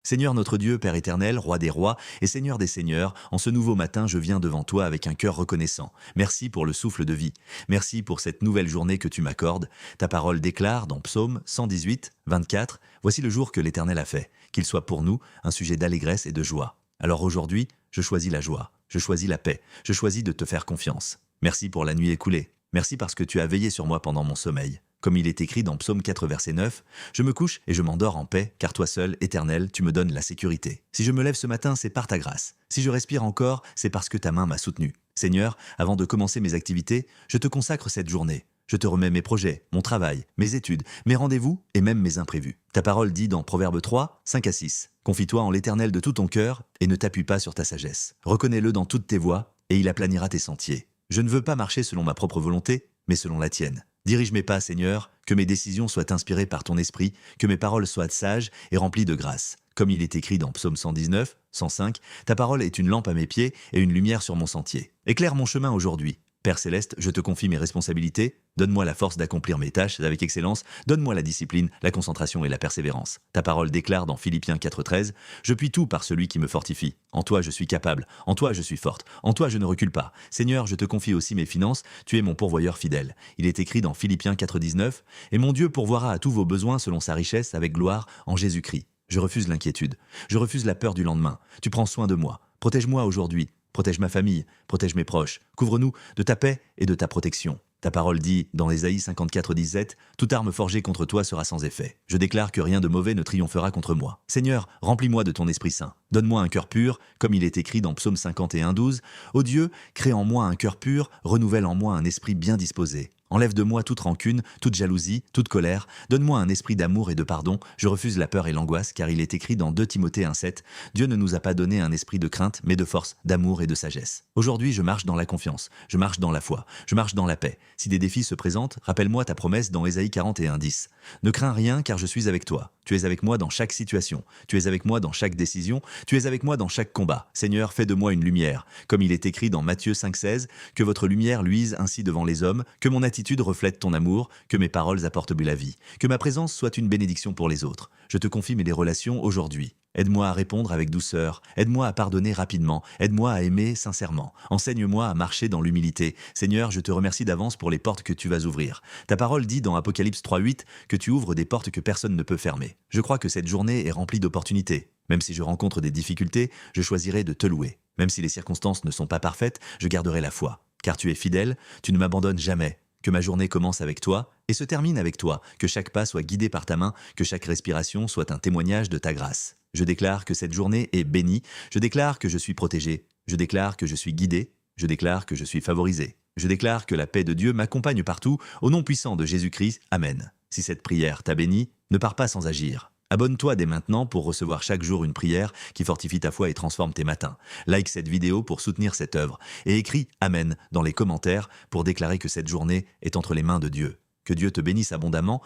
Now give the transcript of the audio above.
Seigneur notre Dieu, Père éternel, Roi des rois et Seigneur des seigneurs, en ce nouveau matin, je viens devant toi avec un cœur reconnaissant. Merci pour le souffle de vie. Merci pour cette nouvelle journée que tu m'accordes. Ta parole déclare dans Psaume 118, 24, « Voici le jour que l'Éternel a fait, qu'il soit pour nous un sujet d'allégresse et de joie. » Alors aujourd'hui, je choisis la joie, je choisis la paix, je choisis de te faire confiance. Merci pour la nuit écoulée. Merci parce que tu as veillé sur moi pendant mon sommeil. Comme il est écrit dans Psaume 4, verset 9, « Je me couche et je m'endors en paix, car toi seul, Éternel, tu me donnes la sécurité. Si je me lève ce matin, c'est par ta grâce. Si je respire encore, c'est parce que ta main m'a soutenu. Seigneur, avant de commencer mes activités, je te consacre cette journée. Je te remets mes projets, mon travail, mes études, mes rendez-vous et même mes imprévus. Ta parole dit dans Proverbe 3, 5 à 6, « Confie-toi en l'Éternel de tout ton cœur et ne t'appuie pas sur ta sagesse. Reconnais-le dans toutes tes voies et il aplanira tes sentiers. Je ne veux pas marcher selon ma propre volonté, mais selon la tienne. Dirige mes pas, Seigneur, que mes décisions soient inspirées par ton esprit, que mes paroles soient sages et remplies de grâce. Comme il est écrit dans Psaume 119, 105, ta parole est une lampe à mes pieds et une lumière sur mon sentier. Éclaire mon chemin aujourd'hui. Père céleste, je te confie mes responsabilités. Donne-moi la force d'accomplir mes tâches avec excellence. Donne-moi la discipline, la concentration et la persévérance. Ta parole déclare dans Philippiens 4,13 « Je puis tout par celui qui me fortifie. En toi je suis capable, en toi je suis forte, en toi je ne recule pas. Seigneur, je te confie aussi mes finances, tu es mon pourvoyeur fidèle. » Il est écrit dans Philippiens 4,19 « Et mon Dieu pourvoira à tous vos besoins selon sa richesse avec gloire en Jésus-Christ. » Je refuse l'inquiétude, je refuse la peur du lendemain. Tu prends soin de moi. Protège-moi aujourd'hui. Protège ma famille, protège mes proches, couvre-nous de ta paix et de ta protection. Ta parole dit, dans Ésaïe 54, 17, « Toute arme forgée contre toi sera sans effet. Je déclare que rien de mauvais ne triomphera contre moi. Seigneur, remplis-moi de ton Esprit Saint. Donne-moi un cœur pur, comme il est écrit dans Psaume 51, 12. « Ô Dieu, crée en moi un cœur pur, renouvelle en moi un esprit bien disposé. Enlève de moi toute rancune, toute jalousie, toute colère. Donne-moi un esprit d'amour et de pardon. Je refuse la peur et l'angoisse, car il est écrit dans 2 Timothée 1,7 « Dieu ne nous a pas donné un esprit de crainte, mais de force, d'amour et de sagesse. » Aujourd'hui, je marche dans la confiance, je marche dans la foi, je marche dans la paix. Si des défis se présentent, rappelle-moi ta promesse dans Ésaïe 41, 10. « Ne crains rien, car je suis avec toi. Tu es avec moi dans chaque situation. Tu es avec moi dans chaque décision. Tu es avec moi dans chaque combat. Seigneur, fais de moi une lumière. » Comme il est écrit dans Matthieu 5,16, « Que votre lumière luise ainsi devant les hommes, que mon attitude reflète ton amour, que mes paroles apportent de la vie, que ma présence soit une bénédiction pour les autres. Je te confie mes relations aujourd'hui. Aide-moi à répondre avec douceur, aide-moi à pardonner rapidement, aide-moi à aimer sincèrement. Enseigne-moi à marcher dans l'humilité. Seigneur, je te remercie d'avance pour les portes que tu vas ouvrir. Ta parole dit dans Apocalypse 3,8 que tu ouvres des portes que personne ne peut fermer. Je crois que cette journée est remplie d'opportunités. Même si je rencontre des difficultés, je choisirai de te louer. Même si les circonstances ne sont pas parfaites, je garderai la foi. Car tu es fidèle, tu ne m'abandonnes jamais. Que ma journée commence avec toi et se termine avec toi, que chaque pas soit guidé par ta main, que chaque respiration soit un témoignage de ta grâce. Je déclare que cette journée est bénie, je déclare que je suis protégé, je déclare que je suis guidé, je déclare que je suis favorisé. Je déclare que la paix de Dieu m'accompagne partout, au nom puissant de Jésus-Christ. Amen. Si cette prière t'a béni, ne pars pas sans agir. Abonne-toi dès maintenant pour recevoir chaque jour une prière qui fortifie ta foi et transforme tes matins. Like cette vidéo pour soutenir cette œuvre et écris Amen dans les commentaires pour déclarer que cette journée est entre les mains de Dieu. Que Dieu te bénisse abondamment